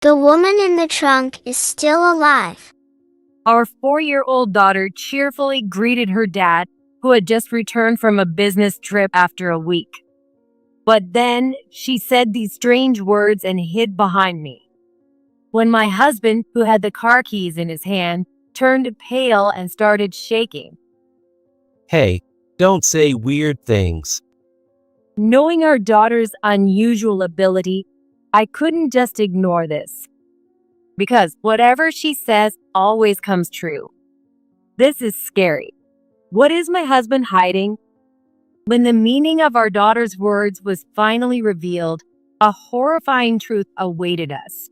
The woman in the trunk is still alive. Our 4-year-old daughter cheerfully greeted her dad, who had just returned from a business trip after a week. But then she said these strange words and hid behind me. When my husband, who had the car keys in his hand, turned pale and started shaking. Hey, don't say weird things. Knowing our daughter's unusual ability, I couldn't just ignore this. Because whatever she says always comes true. This is scary. What is my husband hiding? When the meaning of our daughter's words was finally revealed, a horrifying truth awaited us.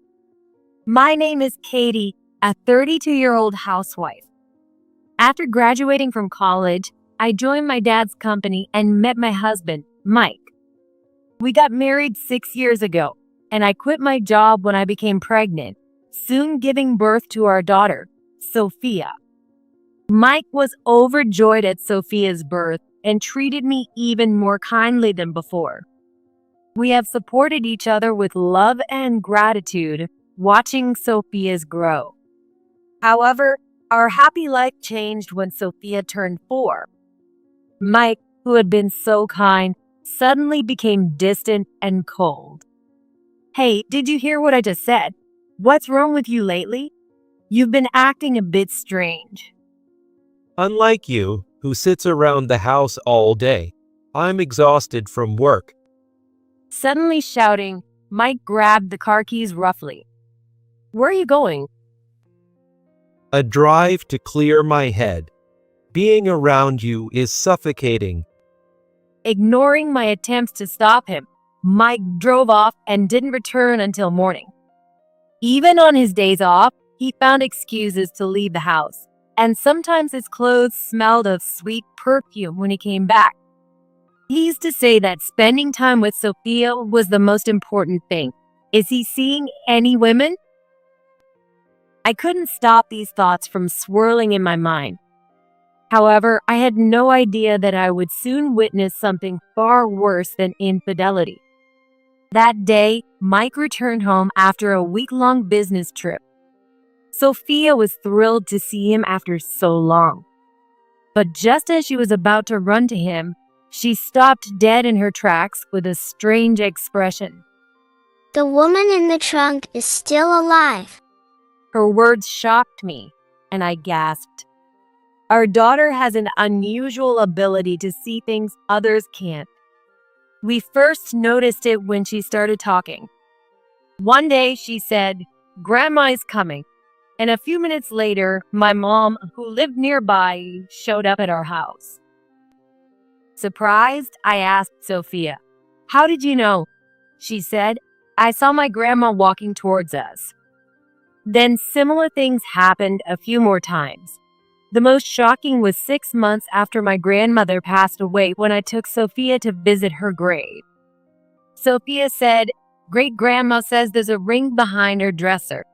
My name is Katie, a 32-year-old housewife. After graduating from college, I joined my dad's company and met my husband, Mike. We got married 6 years ago, and I quit my job when I became pregnant, soon giving birth to our daughter, Sophia. Mike was overjoyed at Sophia's birth and treated me even more kindly than before. We have supported each other with love and gratitude, watching Sophia's grow. However, our happy life changed when Sophia turned 4. Mike, who had been so kind, suddenly became distant and cold. Hey, did you hear what I just said? What's wrong with you lately? You've been acting a bit strange. Unlike you, who sits around the house all day, I'm exhausted from work. Suddenly shouting, Mike grabbed the car keys roughly. Where are you going? A drive to clear my head. Being around you is suffocating. Ignoring my attempts to stop him, Mike drove off and didn't return until morning. Even on his days off, he found excuses to leave the house, and sometimes his clothes smelled of sweet perfume when he came back. He used to say that spending time with Sophia was the most important thing. Is he seeing any women? I couldn't stop these thoughts from swirling in my mind. However, I had no idea that I would soon witness something far worse than infidelity. That day, Mike returned home after a week-long business trip. Sophia was thrilled to see him after so long. But just as she was about to run to him, she stopped dead in her tracks with a strange expression. The woman in the trunk is still alive. Her words shocked me, and I gasped. Our daughter has an unusual ability to see things others can't. We first noticed it when she started talking. One day she said, "Grandma is coming." And a few minutes later, my mom, who lived nearby, showed up at our house. Surprised, I asked Sophia, "How did you know?" She said, "I saw my grandma walking towards us." Then similar things happened a few more times. The most shocking was 6 months after my grandmother passed away when I took Sophia to visit her grave. Sophia said, "Great-grandma says there's a ring behind her dresser."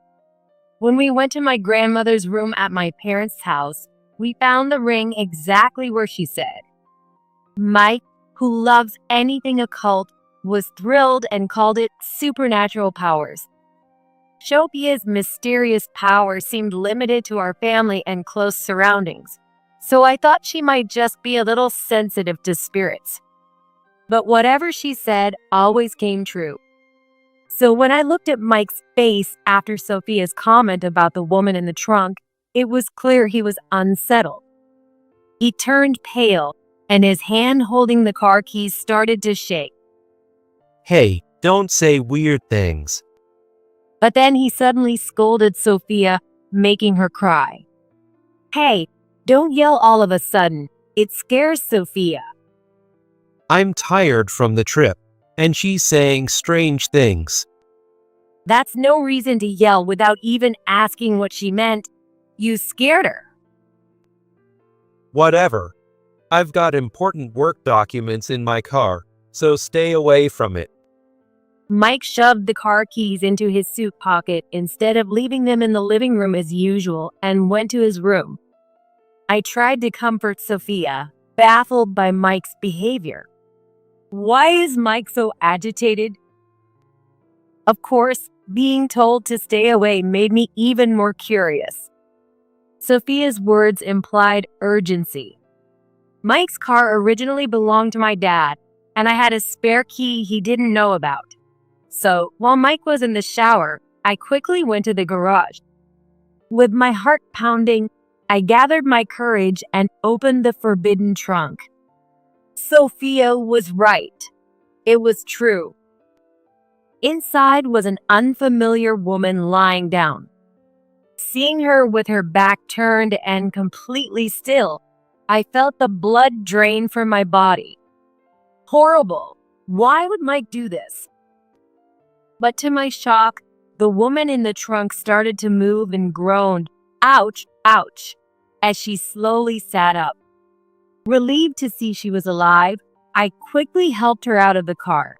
When we went to my grandmother's room at my parents' house, we found the ring exactly where she said. Mike, who loves anything occult, was thrilled and called it supernatural powers. Sophia's mysterious power seemed limited to our family and close surroundings, so I thought she might just be a little sensitive to spirits. But whatever she said always came true. So when I looked at Mike's face after Sophia's comment about the woman in the trunk, it was clear he was unsettled. He turned pale, and his hand holding the car keys started to shake. Hey, don't say weird things. But then he suddenly scolded Sophia, making her cry. Hey, don't yell all of a sudden. It scares Sophia. I'm tired from the trip, and she's saying strange things. That's no reason to yell without even asking what she meant. You scared her. Whatever. I've got important work documents in my car, so stay away from it. Mike shoved the car keys into his suit pocket instead of leaving them in the living room as usual and went to his room. I tried to comfort Sophia, baffled by Mike's behavior. Why is Mike so agitated? Of course, Being told to stay away made me even more curious. Sophia's words implied urgency. Mike's car originally belonged to my dad, and I had a spare key he didn't know about. So, while Mike was in the shower, I quickly went to the garage. With my heart pounding, I gathered my courage and opened the forbidden trunk. Sophia was right. It was true. Inside was an unfamiliar woman lying down. Seeing her with her back turned and completely still, I felt the blood drain from my body. Horrible. Why would Mike do this? But to my shock, the woman in the trunk started to move and groaned, "Ouch, ouch," as she slowly sat up. Relieved to see she was alive, I quickly helped her out of the car.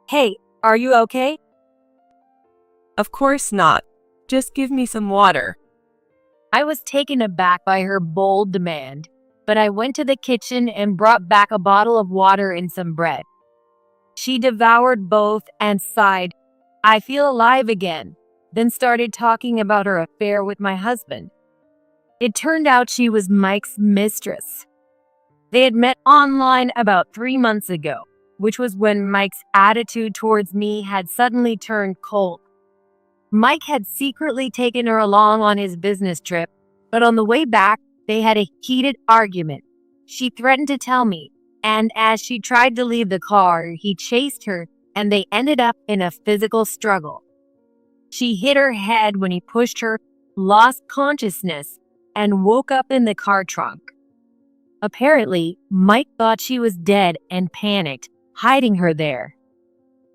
"Hey, are you okay?" Of course not. Just give me some water. I was taken aback by her bold demand, but I went to the kitchen and brought back a bottle of water and some bread. She devoured both and sighed, "I feel alive again," then started talking about her affair with my husband. It turned out she was Mike's mistress. They had met online about 3 months ago, which was when Mike's attitude towards me had suddenly turned cold. Mike had secretly taken her along on his business trip, but on the way back, they had a heated argument. She threatened to tell me, and as she tried to leave the car, he chased her, and they ended up in a physical struggle. She hit her head when he pushed her, lost consciousness, and woke up in the car trunk. Apparently, Mike thought she was dead and panicked, hiding her there.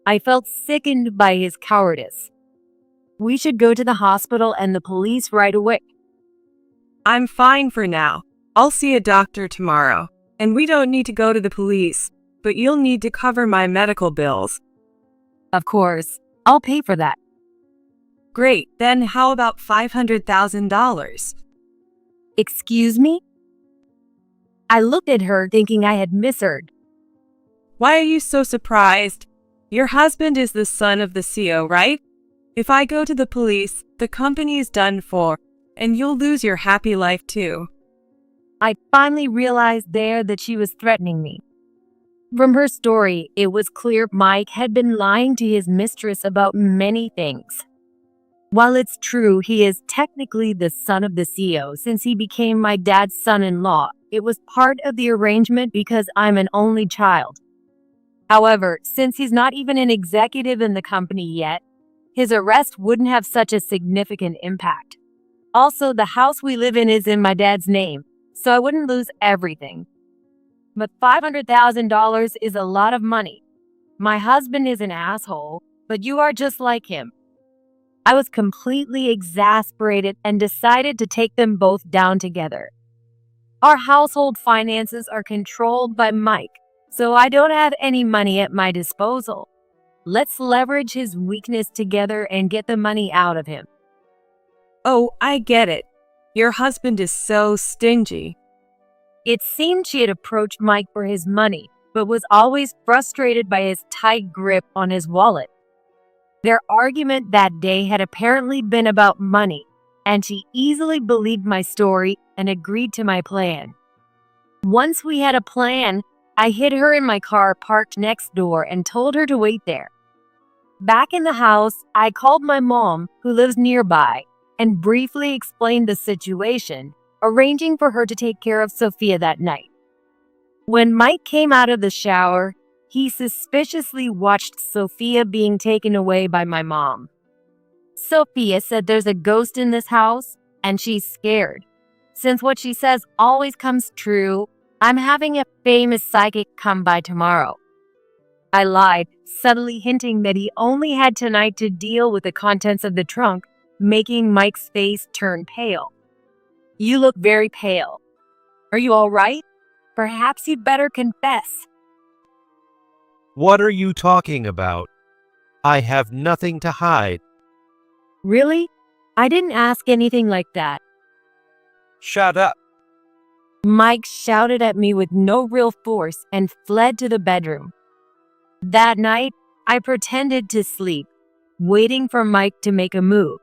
I felt sickened by his cowardice. We should go to the hospital and the police right away. I'm fine for now. I'll see a doctor tomorrow. And we don't need to go to the police, but you'll need to cover my medical bills. Of course, I'll pay for that. Great, then how about $500,000? Excuse me? I looked at her thinking I had misheard. Why are you so surprised? Your husband is the son of the CEO, right? If I go to the police, the company is done for, and you'll lose your happy life too. I finally realized there that she was threatening me. From her story, it was clear Mike had been lying to his mistress about many things. While it's true he is technically the son of the CEO since he became my dad's son-in-law, it was part of the arrangement because I'm an only child. However, since he's not even an executive in the company yet, his arrest wouldn't have such a significant impact. Also, the house we live in is in my dad's name, so I wouldn't lose everything. But $500,000 is a lot of money. My husband is an asshole, but you are just like him. I was completely exasperated and decided to take them both down together. Our household finances are controlled by Mike, so I don't have any money at my disposal. Let's leverage his weakness together and get the money out of him. Oh, I get it. Your husband is so stingy. It seemed she had approached Mike for his money, but was always frustrated by his tight grip on his wallet. Their argument that day had apparently been about money, and she easily believed my story and agreed to my plan. Once we had a plan, I hid her in my car parked next door and told her to wait there. Back in the house, I called my mom, who lives nearby, and briefly explained the situation, arranging for her to take care of Sophia that night. When Mike came out of the shower, he suspiciously watched Sophia being taken away by my mom. Sophia said there's a ghost in this house, and she's scared. Since what she says always comes true, I'm having a famous psychic come by tomorrow. I lied, subtly hinting that he only had tonight to deal with the contents of the trunk, making Mike's face turn pale. You look very pale. Are you all right? Perhaps you'd better confess. What are you talking about? I have nothing to hide. Really? I didn't ask anything like that. Shut up. Mike shouted at me with no real force and fled to the bedroom. That night, I pretended to sleep, waiting for Mike to make a move.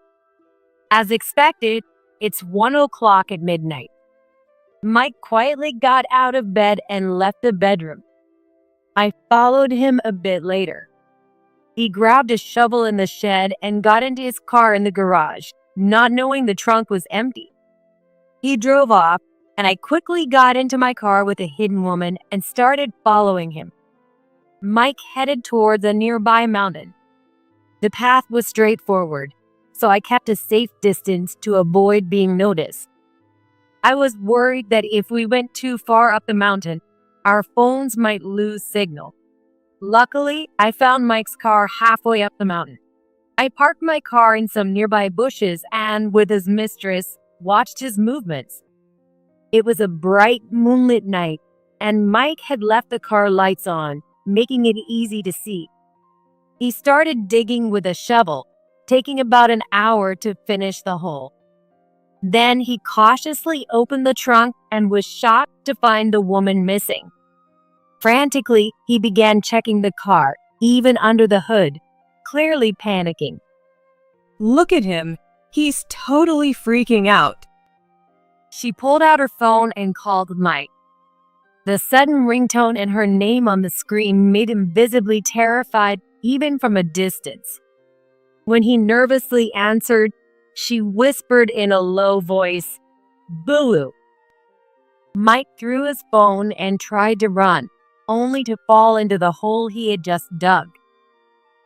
As expected, it's 1 o'clock at midnight. Mike quietly got out of bed and left the bedroom. I followed him a bit later. He grabbed a shovel in the shed and got into his car in the garage, not knowing the trunk was empty. He drove off, and I quickly got into my car with a hidden woman and started following him. Mike headed towards a nearby mountain. The path was straightforward, so I kept a safe distance to avoid being noticed. I was worried that if we went too far up the mountain, our phones might lose signal. Luckily, I found Mike's car halfway up the mountain. I parked my car in some nearby bushes and, with his mistress, watched his movements. It was a bright moonlit night, and Mike had left the car lights on, making it easy to see. He started digging with a shovel, taking about an hour to finish the hole. Then he cautiously opened the trunk and was shocked to find the woman missing. Frantically, he began checking the car, even under the hood, clearly panicking. Look at him. He's totally freaking out. She pulled out her phone and called Mike. The sudden ringtone and her name on the screen made him visibly terrified, even from a distance. When he nervously answered, she whispered in a low voice, "Boo." Mike threw his phone and tried to run, only to fall into the hole he had just dug.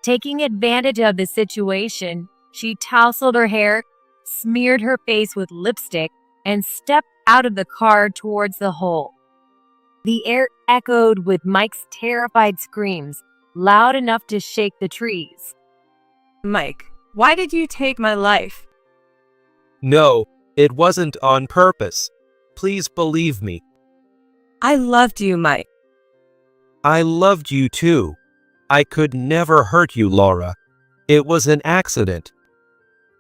Taking advantage of the situation, she tousled her hair, smeared her face with lipstick, and stepped out of the car towards the hole. The air echoed with Mike's terrified screams, loud enough to shake the trees. Mike, why did you take my life? No, it wasn't on purpose. Please believe me. I loved you, Mike. I loved you too. I could never hurt you, Laura. It was an accident.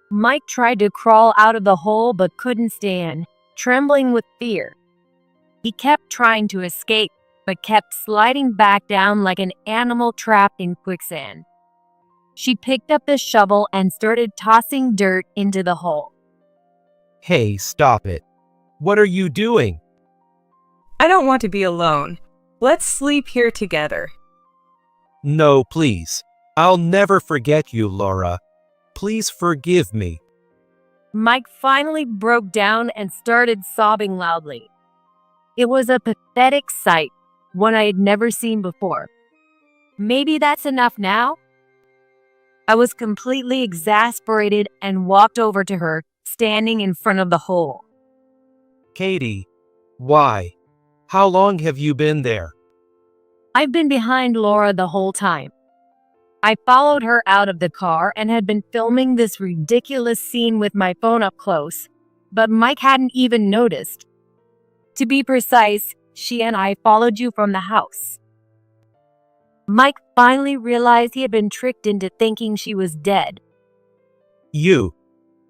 Mike tried to crawl out of the hole but couldn't stand, trembling with fear. He kept trying to escape, but kept sliding back down like an animal trapped in quicksand. She picked up the shovel and started tossing dirt into the hole. Hey, stop it. What are you doing? I don't want to be alone. Let's sleep here together. No, please. I'll never forget you, Laura. Please forgive me. Mike finally broke down and started sobbing loudly. It was a pathetic sight, one I had never seen before. Maybe that's enough now? I was completely exasperated and walked over to her, standing in front of the hole. Katie, why? How long have you been there? I've been behind Laura the whole time. I followed her out of the car and had been filming this ridiculous scene with my phone up close, but Mike hadn't even noticed. To be precise, she and I followed you from the house. Mike finally realized he had been tricked into thinking she was dead. You.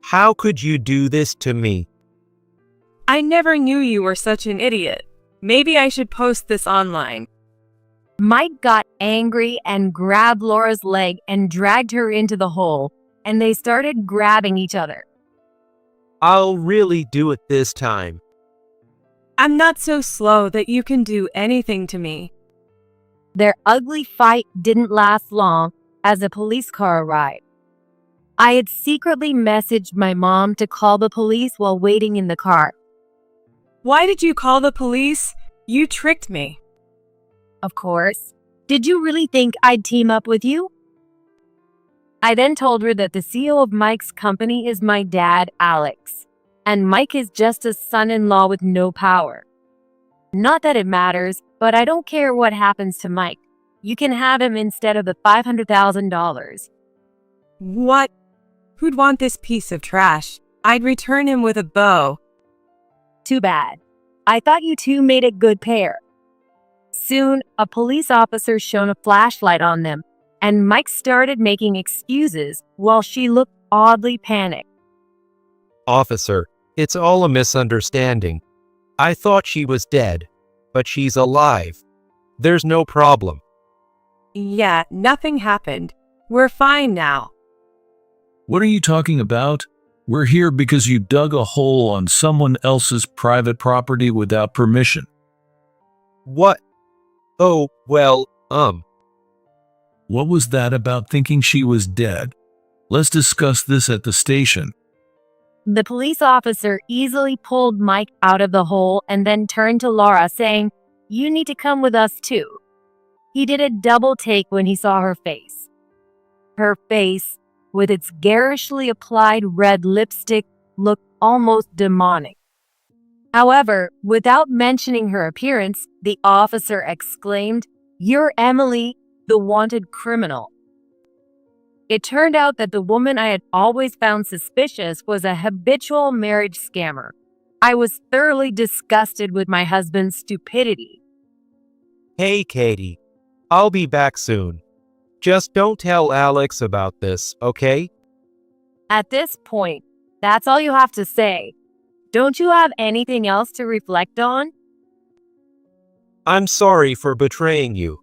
How could you do this to me? I never knew you were such an idiot. Maybe I should post this online. Mike got angry and grabbed Laura's leg and dragged her into the hole, and they started grabbing each other. I'll really do it this time. I'm not so slow that you can do anything to me. Their ugly fight didn't last long as a police car arrived. I had secretly messaged my mom to call the police while waiting in the car. Why did you call the police? You tricked me. Of course. Did you really think I'd team up with you? I then told her that the CEO of Mike's company is my dad, Alex, and Mike is just a son-in-law with no power. Not that it matters, but I don't care what happens to Mike. You can have him instead of the $500,000. What? Who'd want this piece of trash? I'd return him with a bow. Too bad. I thought you two made a good pair. Soon, a police officer shone a flashlight on them, and Mike started making excuses while she looked oddly panicked. Officer, it's all a misunderstanding. I thought she was dead, but she's alive. There's no problem. Yeah, nothing happened. We're fine now. What are you talking about? We're here because you dug a hole on someone else's private property without permission. What? Oh, well, What was that about thinking she was dead? Let's discuss this at the station. The police officer easily pulled Mike out of the hole and then turned to Laura, saying, "You need to come with us too." He did a double take when he saw her face. Her face, with its garishly applied red lipstick, looked almost demonic. However, without mentioning her appearance, the officer exclaimed, "You're Emily, the wanted criminal." It turned out that the woman I had always found suspicious was a habitual marriage scammer. I was thoroughly disgusted with my husband's stupidity. hey, Katie. I'll be back soon. Just don't tell Alex about this, okay? At this point, that's all you have to say. Don't you have anything else to reflect on? I'm sorry for betraying you,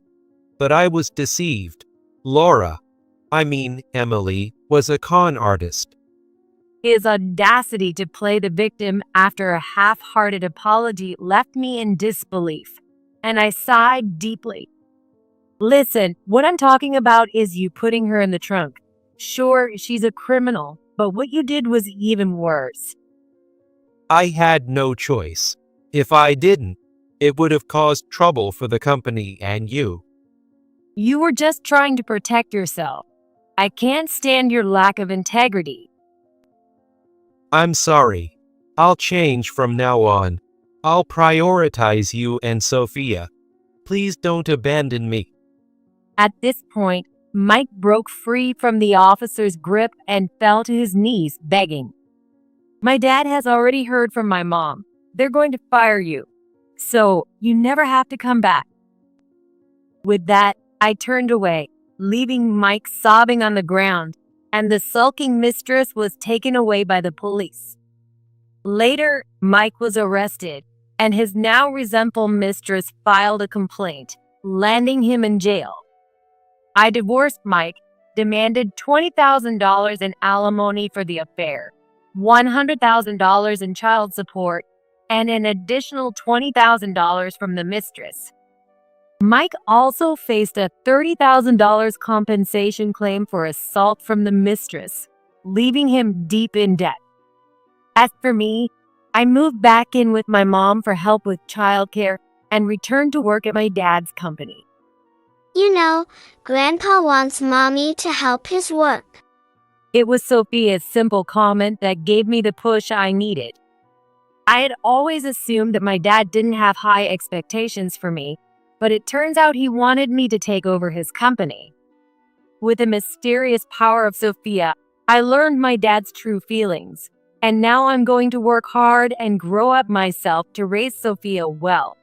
but I was deceived. Emily, was a con artist. His audacity to play the victim after a half-hearted apology left me in disbelief, and I sighed deeply. Listen, what I'm talking about is you putting her in the trunk. Sure, she's a criminal, but what you did was even worse. I had no choice. If I didn't, it would have caused trouble for the company and you. You were just trying to protect yourself. I can't stand your lack of integrity. I'm sorry. I'll change from now on. I'll prioritize you and Sophia. Please don't abandon me. At this point, Mike broke free from the officer's grip and fell to his knees, begging. My dad has already heard from my mom. They're going to fire you. So you never have to come back. With that, I turned away, leaving Mike sobbing on the ground, and the sulking mistress was taken away by the police. Later, Mike was arrested, and his now resentful mistress filed a complaint, landing him in jail. I divorced Mike, demanded $20,000 in alimony for the affair, $100,000 in child support, and an additional $20,000 from the mistress. Mike also faced a $30,000 compensation claim for assault from the mistress, leaving him deep in debt. As for me, I moved back in with my mom for help with childcare and returned to work at my dad's company. You know, Grandpa wants Mommy to help his work. It was Sophia's simple comment that gave me the push I needed. I had always assumed that my dad didn't have high expectations for me, but it turns out he wanted me to take over his company. With the mysterious power of Sophia, I learned my dad's true feelings, and now I'm going to work hard and grow up myself to raise Sophia well.